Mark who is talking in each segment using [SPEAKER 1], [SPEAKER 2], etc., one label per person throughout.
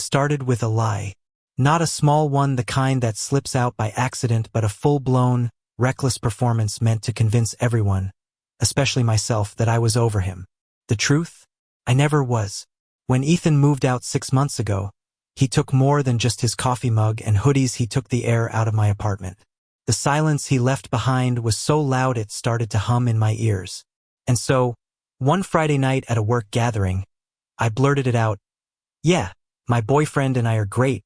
[SPEAKER 1] started with a lie. Not a small one, the kind that slips out by accident, but a full-blown, reckless performance meant to convince everyone, especially myself, that I was over him. The truth? I never was. When Ethan moved out 6 months ago, he took more than just his coffee mug and hoodies. He took the air out of my apartment. The silence he left behind was so loud it started to hum in my ears. And so, one Friday night at a work gathering, I blurted it out. "Yeah, my boyfriend and I are great.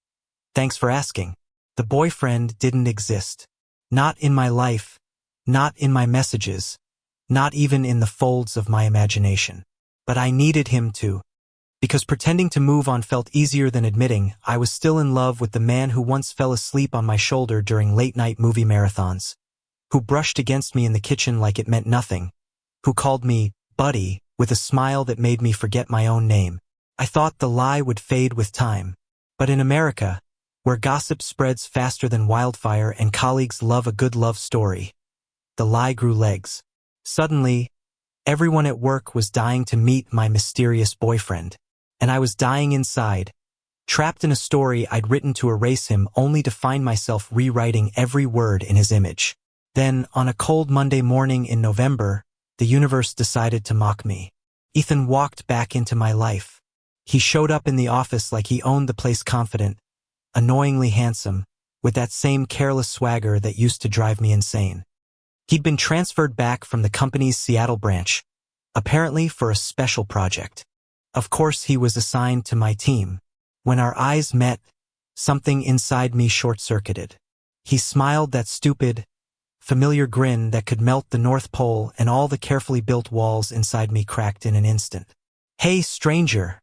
[SPEAKER 1] Thanks for asking." The boyfriend didn't exist. Not in my life, not in my messages, not even in the folds of my imagination. But I needed him to. Because pretending to move on felt easier than admitting I was still in love with the man who once fell asleep on my shoulder during late-night movie marathons, who brushed against me in the kitchen like it meant nothing, who called me buddy with a smile that made me forget my own name. I thought the lie would fade with time. But in America, where gossip spreads faster than wildfire and colleagues love a good love story, the lie grew legs. Suddenly, everyone at work was dying to meet my mysterious boyfriend. And I was dying inside, trapped in a story I'd written to erase him, only to find myself rewriting every word in his image. Then, on a cold Monday morning in November, the universe decided to mock me. Ethan walked back into my life. He showed up in the office like he owned the place, confident, annoyingly handsome, with that same careless swagger that used to drive me insane. He'd been transferred back from the company's Seattle branch, apparently for a special project. Of course, he was assigned to my team. When our eyes met, something inside me short-circuited. He smiled, that stupid, familiar grin that could melt the North Pole, and all the carefully built walls inside me cracked in an instant. "Hey, stranger,"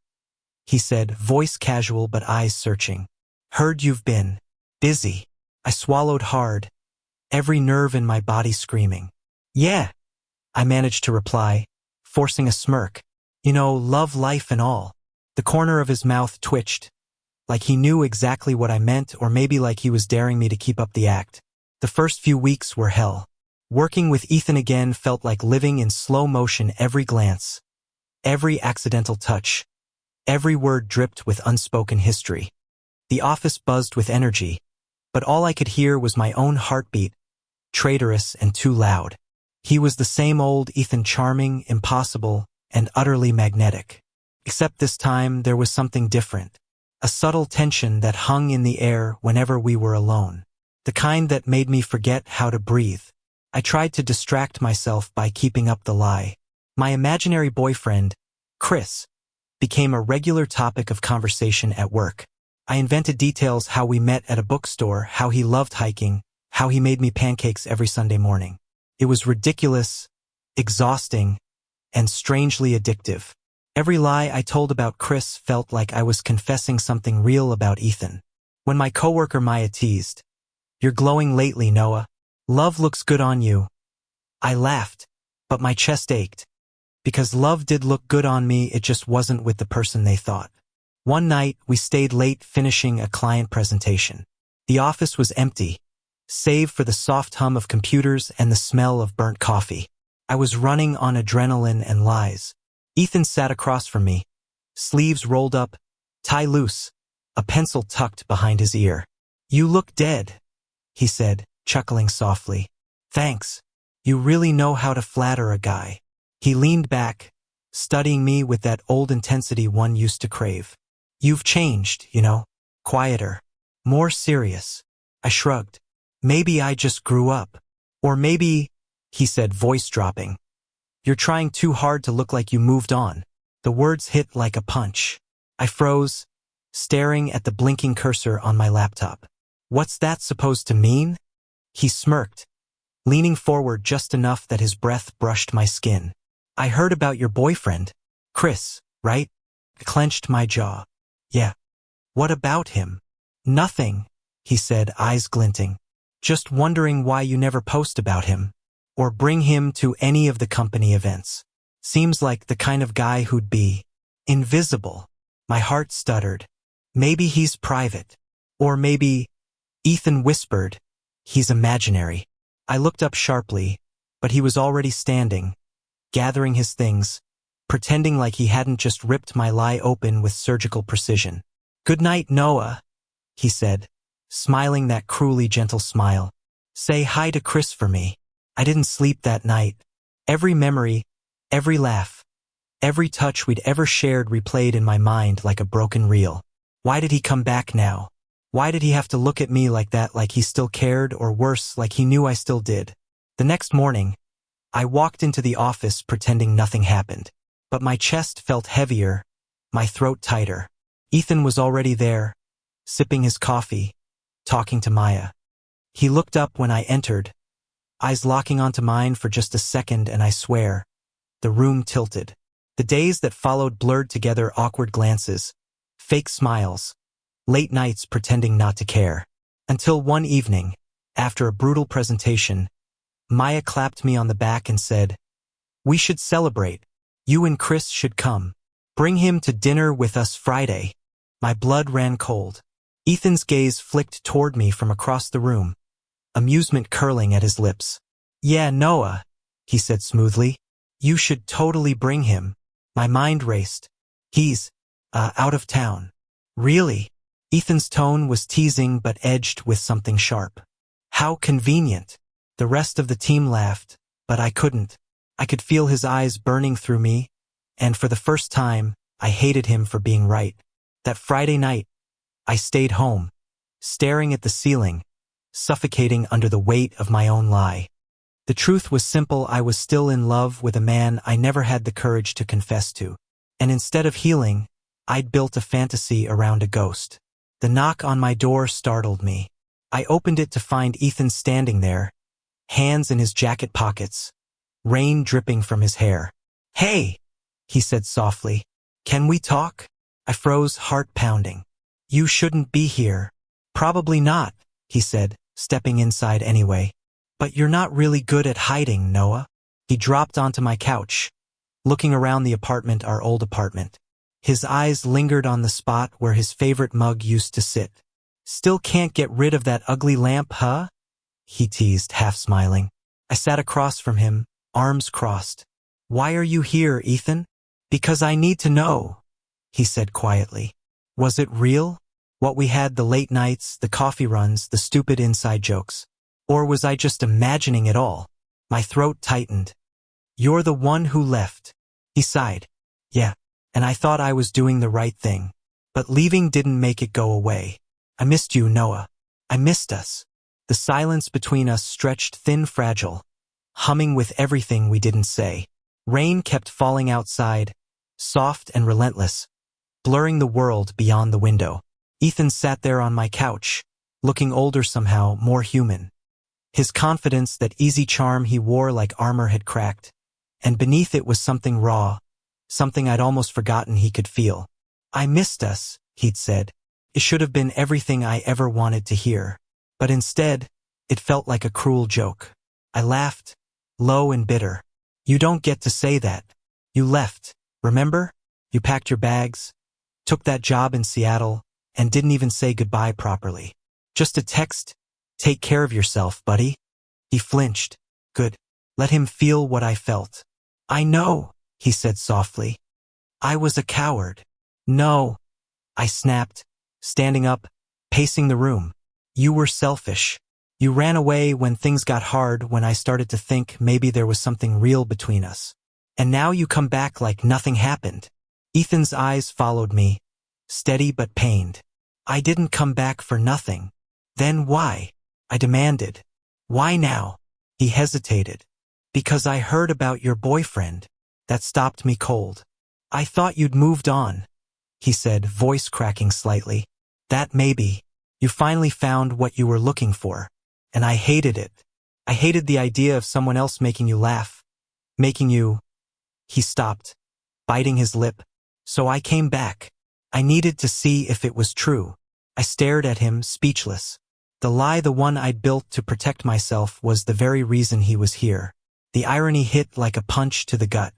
[SPEAKER 1] he said, voice casual but eyes searching. "Heard you've been busy." I swallowed hard, every nerve in my body screaming. "Yeah," I managed to reply, forcing a smirk. "You know, love life and all." The corner of his mouth twitched, like he knew exactly what I meant, or maybe like he was daring me to keep up the act. The first few weeks were hell. Working with Ethan again felt like living in slow motion. Every glance, every accidental touch, every word dripped with unspoken history. The office buzzed with energy, but all I could hear was my own heartbeat, traitorous and too loud. He was the same old Ethan, charming, impossible, and utterly magnetic. Except this time there was something different. A subtle tension that hung in the air whenever we were alone. The kind that made me forget how to breathe. I tried to distract myself by keeping up the lie. My imaginary boyfriend, Chris, became a regular topic of conversation at work. I invented details: how we met at a bookstore, how he loved hiking, how he made me pancakes every Sunday morning. It was ridiculous, exhausting, and strangely addictive. Every lie I told about Chris felt like I was confessing something real about Ethan. When my coworker Maya teased, "You're glowing lately, Noah. Love looks good on you," I laughed, but my chest ached. Because love did look good on me, it just wasn't with the person they thought. One night, we stayed late finishing a client presentation. The office was empty, save for the soft hum of computers and the smell of burnt coffee. I was running on adrenaline and lies. Ethan sat across from me, sleeves rolled up, tie loose, a pencil tucked behind his ear. "You look dead," he said, chuckling softly. "Thanks. You really know how to flatter a guy." He leaned back, studying me with that old intensity one used to crave. "You've changed, you know. Quieter. More serious." I shrugged. "Maybe I just grew up. Or maybe," he said, voice dropping, "you're trying too hard to look like you moved on." The words hit like a punch. I froze, staring at the blinking cursor on my laptop. "What's that supposed to mean?" He smirked, leaning forward just enough that his breath brushed my skin. "I heard about your boyfriend, Chris, right?" I clenched my jaw. "Yeah. What about him?" "Nothing," he said, eyes glinting. "Just wondering why you never post about him, or bring him to any of the company events. Seems like the kind of guy who'd be invisible." My heart stuttered. "Maybe he's private. Or maybe," Ethan whispered, "he's imaginary." I looked up sharply, but he was already standing, gathering his things, pretending like he hadn't just ripped my lie open with surgical precision. Good night, Noah, he said, smiling that cruelly gentle smile. Say hi to Chris for me. I didn't sleep that night. Every memory, every laugh, every touch we'd ever shared replayed in my mind like a broken reel. Why did he come back now? Why did he have to look at me like that, like he still cared, or worse, like he knew I still did? The next morning, I walked into the office pretending nothing happened. But my chest felt heavier, my throat tighter. Ethan was already there, sipping his coffee, talking to Maya. He looked up when I entered, eyes locking onto mine for just a second, and I swear, the room tilted. The days that followed blurred together, awkward glances, fake smiles, late nights pretending not to care. Until one evening, after a brutal presentation, Maya clapped me on the back and said, "We should celebrate. You and Chris should come. Bring him to dinner with us Friday." My blood ran cold. Ethan's gaze flicked toward me from across the room, amusement curling at his lips. "Yeah, Noah," he said smoothly. "You should totally bring him." My mind raced. "He's, out of town." "Really?" Ethan's tone was teasing but edged with something sharp. "How convenient." The rest of the team laughed, but I couldn't. I could feel his eyes burning through me, and for the first time, I hated him for being right. That Friday night, I stayed home, staring at the ceiling, suffocating under the weight of my own lie. The truth was simple: I was still in love with a man I never had the courage to confess to. And instead of healing, I'd built a fantasy around a ghost. The knock on my door startled me. I opened it to find Ethan standing there, hands in his jacket pockets, rain dripping from his hair. "Hey," he said softly. "Can we talk?" I froze, heart pounding. "You shouldn't be here." "Probably not," he said, stepping inside anyway. "But you're not really good at hiding, Noah." He dropped onto my couch, looking around the apartment, our old apartment. His eyes lingered on the spot where his favorite mug used to sit. "Still can't get rid of that ugly lamp, huh?" he teased, half smiling. I sat across from him, arms crossed. "Why are you here, Ethan?" "Because I need to know," he said quietly. "Was it real? What we had, the late nights, the coffee runs, the stupid inside jokes? Or was I just imagining it all?" My throat tightened. "You're the one who left," he sighed. "Yeah, and I thought I was doing the right thing. But leaving didn't make it go away. I missed you, Noah. I missed us." The silence between us stretched thin, fragile, humming with everything we didn't say. Rain kept falling outside, soft and relentless, blurring the world beyond the window. Ethan sat there on my couch, looking older somehow, more human. His confidence, that easy charm he wore like armor, had cracked, and beneath it was something raw, something I'd almost forgotten he could feel. "I missed us," he'd said. It should have been everything I ever wanted to hear. But instead, it felt like a cruel joke. I laughed, low and bitter. "You don't get to say that. You left, remember? You packed your bags, took that job in Seattle, and didn't even say goodbye properly. Just a text, 'Take care of yourself, buddy.'" He flinched. "Good. Let him feel what I felt." "I know," he said softly. "I was a coward." "No," I snapped, standing up, pacing the room. "You were selfish. You ran away when things got hard, when I started to think maybe there was something real between us. And now you come back like nothing happened." Ethan's eyes followed me, steady but pained. "I didn't come back for nothing." "Then why?" I demanded. "Why now?" He hesitated. "Because I heard about your boyfriend." That stopped me cold. "I thought you'd moved on," he said, voice cracking slightly. "That maybe. You finally found what you were looking for. And I hated it. I hated the idea of someone else making you laugh. Making you—" He stopped, biting his lip. "So I came back. I needed to see if it was true." I stared at him, speechless. The lie, the one I'd built to protect myself, was the very reason he was here. The irony hit like a punch to the gut.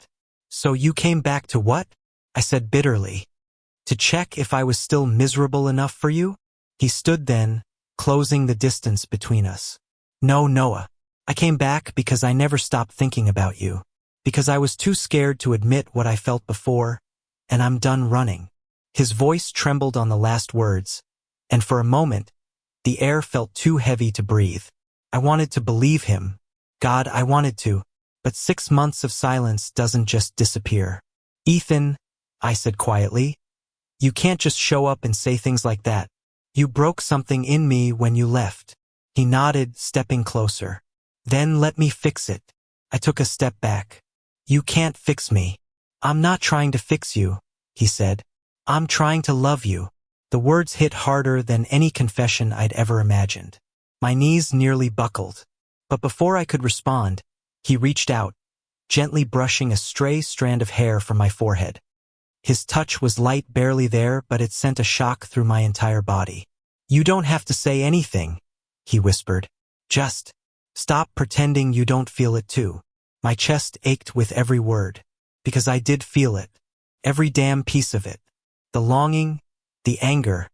[SPEAKER 1] "So you came back to what?" I said bitterly. "To check if I was still miserable enough for you?" He stood then, closing the distance between us. "No, Noah. I came back because I never stopped thinking about you. Because I was too scared to admit what I felt before, and I'm done running." His voice trembled on the last words, and for a moment, the air felt too heavy to breathe. I wanted to believe him. God, I wanted to. But 6 months of silence doesn't just disappear. Ethan, I said quietly, you can't just show up and say things like that. You broke something in me when you left. He nodded, stepping closer. Then let me fix it. I took a step back. You can't fix me. I'm not trying to fix you, he said. I'm trying to love you. The words hit harder than any confession I'd ever imagined. My knees nearly buckled. But before I could respond, he reached out, gently brushing a stray strand of hair from my forehead. His touch was light, barely there, but it sent a shock through my entire body. You don't have to say anything, he whispered. Just stop pretending you don't feel it too. My chest ached with every word, because I did feel it. Every damn piece of it. The longing, the anger,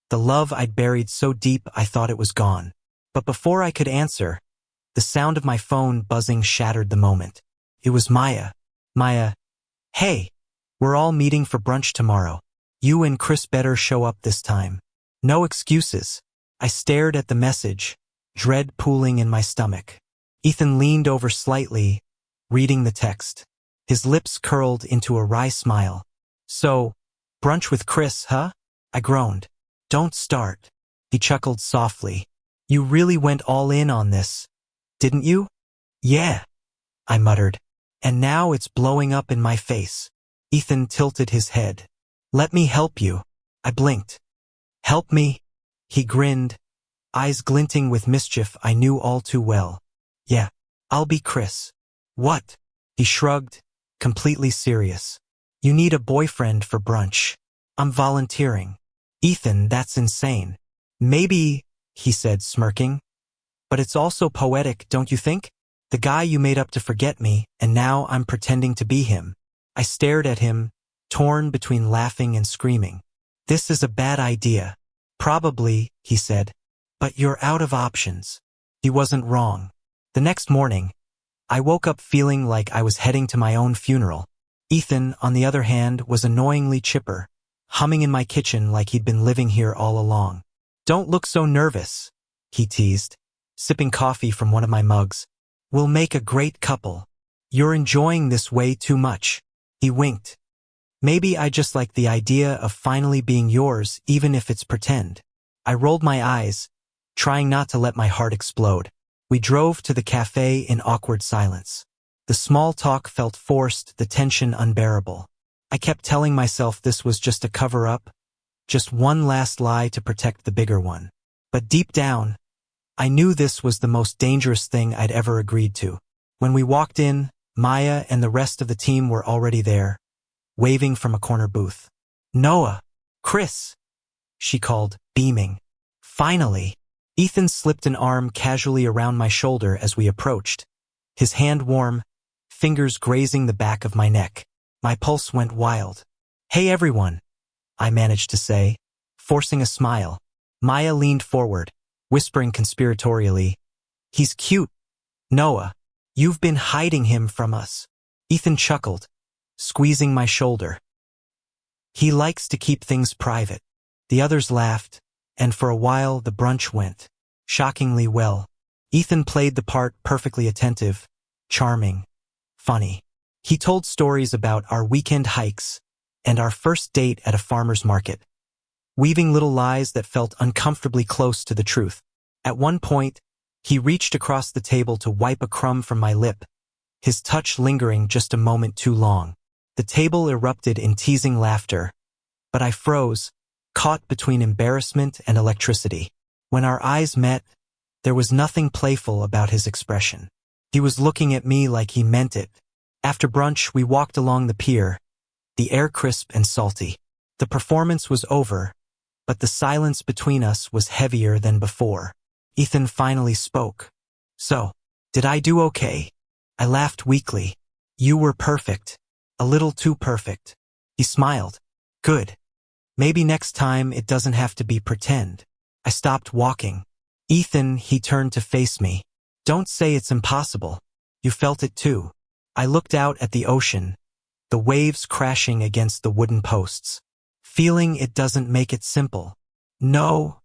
[SPEAKER 1] the love I'd buried so deep I thought it was gone. But before I could answer, the sound of my phone buzzing shattered the moment. It was Maya. Maya, hey, we're all meeting for brunch tomorrow. You and Chris better show up this time. No excuses. I stared at the message, dread pooling in my stomach. Ethan leaned over slightly, reading the text. His lips curled into a wry smile. So, brunch with Chris, huh? I groaned. Don't start. He chuckled softly. You really went all in on this, didn't you? Yeah, I muttered. And now it's blowing up in my face. Ethan tilted his head. Let me help you. I blinked. Help me? He grinned, eyes glinting with mischief I knew all too well. Yeah, I'll be Chris. What? He shrugged, completely serious. You need a boyfriend for brunch. I'm volunteering. Ethan, that's insane. Maybe, he said, smirking. But it's also poetic, don't you think? The guy you made up to forget me, and now I'm pretending to be him. I stared at him, torn between laughing and screaming. This is a bad idea. Probably, he said. But you're out of options. He wasn't wrong. The next morning, I woke up feeling like I was heading to my own funeral. Ethan, on the other hand, was annoyingly chipper, humming in my kitchen like he'd been living here all along. Don't look so nervous, he teased, sipping coffee from one of my mugs. We'll make a great couple. You're enjoying this way too much. He winked. Maybe I just like the idea of finally being yours, even if it's pretend. I rolled my eyes, trying not to let my heart explode. We drove to the cafe in awkward silence. The small talk felt forced, the tension unbearable. I kept telling myself this was just a cover-up, just one last lie to protect the bigger one. But deep down, I knew this was the most dangerous thing I'd ever agreed to. When we walked in, Maya and the rest of the team were already there, waving from a corner booth. Noah, Chris, she called, beaming. Finally. Ethan slipped an arm casually around my shoulder as we approached, his hand warm, fingers grazing the back of my neck. My pulse went wild. Hey everyone, I managed to say, forcing a smile. Maya leaned forward, whispering conspiratorially, He's cute. Noah, you've been hiding him from us. Ethan chuckled, squeezing my shoulder. He likes to keep things private. The others laughed, and for a while the brunch went shockingly well. Ethan played the part perfectly attentive, charming, funny. He told stories about our weekend hikes and our first date at a farmer's market, weaving little lies that felt uncomfortably close to the truth. At one point, he reached across the table to wipe a crumb from my lip, his touch lingering just a moment too long. The table erupted in teasing laughter, but I froze, caught between embarrassment and electricity. When our eyes met, there was nothing playful about his expression. He was looking at me like he meant it. After brunch, we walked along the pier, the air crisp and salty. The performance was over, but the silence between us was heavier than before. Ethan finally spoke. So, did I do okay? I laughed weakly. You were perfect. A little too perfect. He smiled. Good. Maybe next time it doesn't have to be pretend. I stopped walking. Ethan, he turned to face me. Don't say it's impossible. You felt it too. I looked out at the ocean, the waves crashing against the wooden posts. Feeling it doesn't make it simple. No,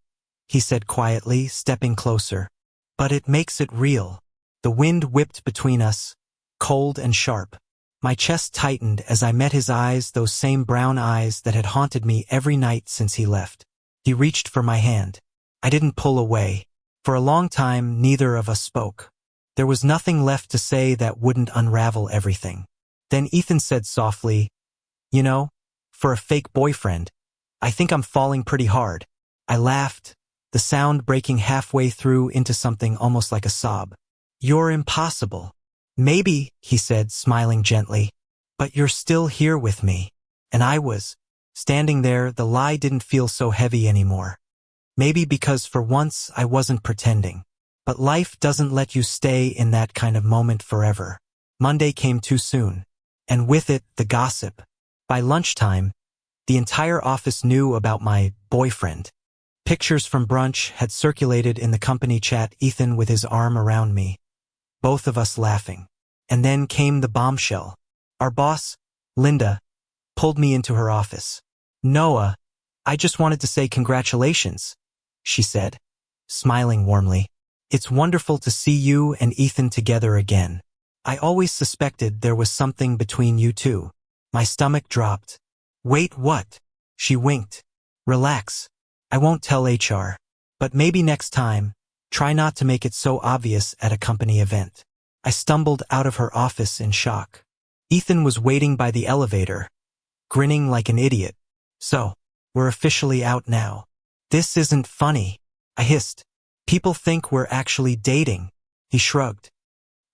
[SPEAKER 1] he said quietly, stepping closer. But it makes it real. The wind whipped between us, cold and sharp. My chest tightened as I met his eyes, those same brown eyes that had haunted me every night since he left. He reached for my hand. I didn't pull away. For a long time, neither of us spoke. There was nothing left to say that wouldn't unravel everything. Then Ethan said softly, "You know, for a fake boyfriend, I think I'm falling pretty hard." I laughed, the sound breaking halfway through into something almost like a sob. "You're impossible." "Maybe," he said, smiling gently, "but you're still here with me." And I was. Standing there, the lie didn't feel so heavy anymore. Maybe because for once I wasn't pretending. But life doesn't let you stay in that kind of moment forever. Monday came too soon. And with it, the gossip. By lunchtime, the entire office knew about my boyfriend. Pictures from brunch had circulated in the company chat, Ethan with his arm around me, both of us laughing. And then came the bombshell. Our boss, Linda, pulled me into her office. "Noah, I just wanted to say congratulations," she said, smiling warmly. "It's wonderful to see you and Ethan together again. I always suspected there was something between you two." My stomach dropped. "Wait, what?" She winked. "Relax. I won't tell HR. But maybe next time, try not to make it so obvious at a company event." I stumbled out of her office in shock. Ethan was waiting by the elevator, grinning like an idiot. "So, we're officially out now." "This isn't funny," I hissed. "People think we're actually dating." He shrugged.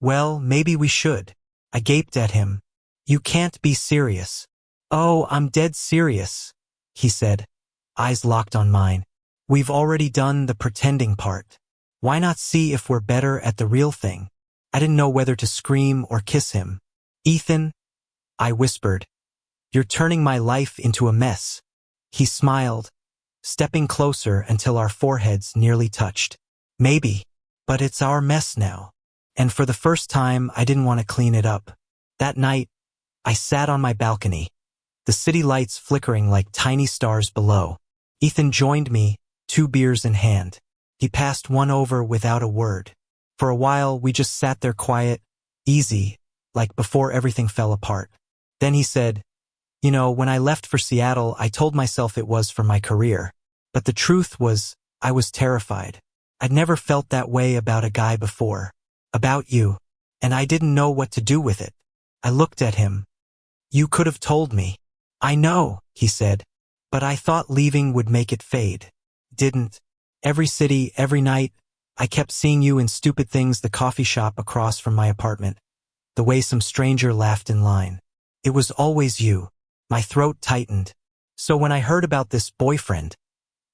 [SPEAKER 1] "Well, maybe we should." I gaped at him. "You can't be serious." "Oh, I'm dead serious," he said, eyes locked on mine. "We've already done the pretending part. Why not see if we're better at the real thing?" I didn't know whether to scream or kiss him. "Ethan," I whispered, "you're turning my life into a mess." He smiled, stepping closer until our foreheads nearly touched. "Maybe, but it's our mess now." And for the first time, I didn't want to clean it up. That night, I sat on my balcony, the city lights flickering like tiny stars below. Ethan joined me, 2 beers in hand. He passed one over without a word. For a while, we just sat there quiet, easy, like before everything fell apart. Then he said, "You know, when I left for Seattle, I told myself it was for my career. But the truth was, I was terrified. I'd never felt that way about a guy before. About you. And I didn't know what to do with it." I looked at him. "You could have told me." "I know," he said. "But I thought leaving would make it fade." Didn't. Every city, every night, I kept seeing you in stupid things, the coffee shop across from my apartment, the way some stranger laughed in line. It was always you. My throat tightened. So when I heard about this boyfriend,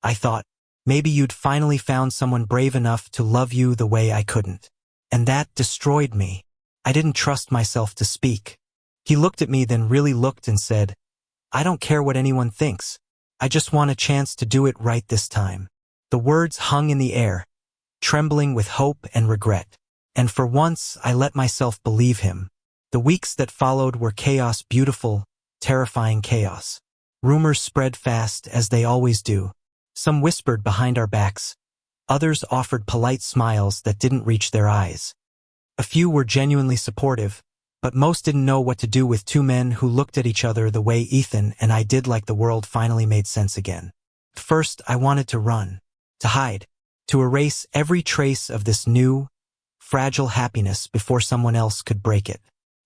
[SPEAKER 1] I thought, maybe you'd finally found someone brave enough to love you the way I couldn't. And that destroyed me. I didn't trust myself to speak. He looked at me, then really looked and said, "I don't care what anyone thinks. I just want a chance to do it right this time." The words hung in the air, trembling with hope and regret. And for once, I let myself believe him. The weeks that followed were chaos, beautiful, terrifying chaos. Rumors spread fast, as they always do. Some whispered behind our backs. Others offered polite smiles that didn't reach their eyes. A few were genuinely supportive, but most didn't know what to do with 2 men who looked at each other the way Ethan and I did, like the world finally made sense again. First, I wanted to run, to hide, to erase every trace of this new, fragile happiness before someone else could break it.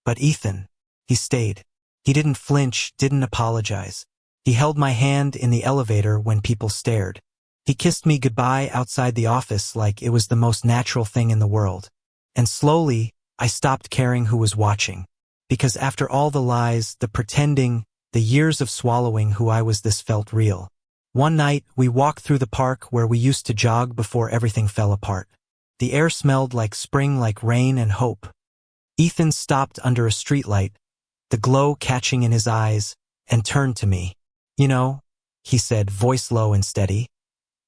[SPEAKER 1] But Ethan, he stayed. He didn't flinch, didn't apologize. He held my hand in the elevator when people stared. He kissed me goodbye outside the office like it was the most natural thing in the world. And slowly, I stopped caring who was watching. Because after all the lies, the pretending, the years of swallowing who I was, this felt real. One night, we walked through the park where we used to jog before everything fell apart. The air smelled like spring, like rain and hope. Ethan stopped under a streetlight, the glow catching in his eyes, and turned to me. "You know," he said, voice low and steady,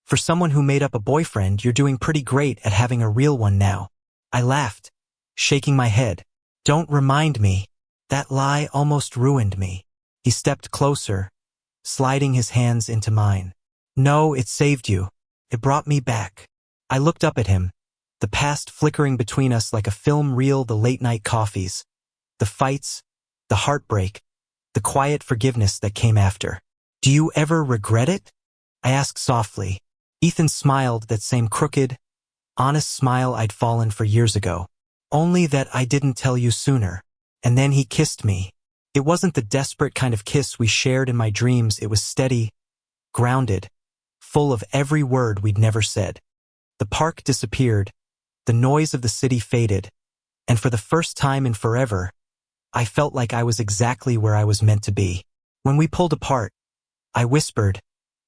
[SPEAKER 1] "for someone who made up a boyfriend, you're doing pretty great at having a real one now." I laughed, shaking my head. "Don't remind me. That lie almost ruined me." He stepped closer, sliding his hands into mine. No, it saved you. It brought me back. I looked up at him, the past flickering between us like a film reel, the late-night coffees, the fights, the heartbreak, the quiet forgiveness that came after. Do you ever regret it? I asked softly. Ethan smiled, that same crooked, honest smile I'd fallen for years ago. Only that I didn't tell you sooner. And then he kissed me. It wasn't the desperate kind of kiss we shared in my dreams. It was steady, grounded, full of every word we'd never said. The park disappeared, the noise of the city faded, and for the first time in forever, I felt like I was exactly where I was meant to be. When we pulled apart, I whispered,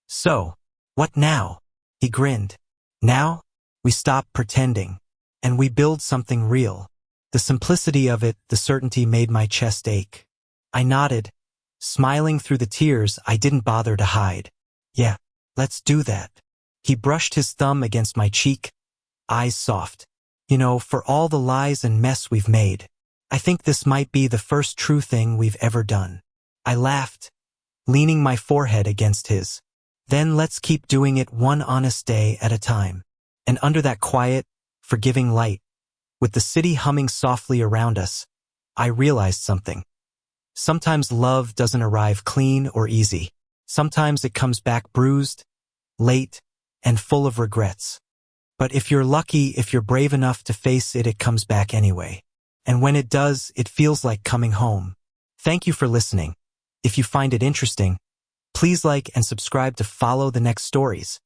[SPEAKER 1] "So, what now?" He grinned. "Now, we stop pretending, and we build something real." The simplicity of it, the certainty made my chest ache. I nodded, smiling through the tears I didn't bother to hide. "Yeah, let's do that." He brushed his thumb against my cheek, eyes soft. "You know, for all the lies and mess we've made, I think this might be the first true thing we've ever done." I laughed, leaning my forehead against his. "Then let's keep doing it one honest day at a time." And under that quiet, forgiving light, with the city humming softly around us, I realized something. Sometimes love doesn't arrive clean or easy. Sometimes it comes back bruised, late, and full of regrets. But if you're lucky, if you're brave enough to face it, it comes back anyway. And when it does, it feels like coming home. Thank you for listening. If you find it interesting, please like and subscribe to follow the next stories.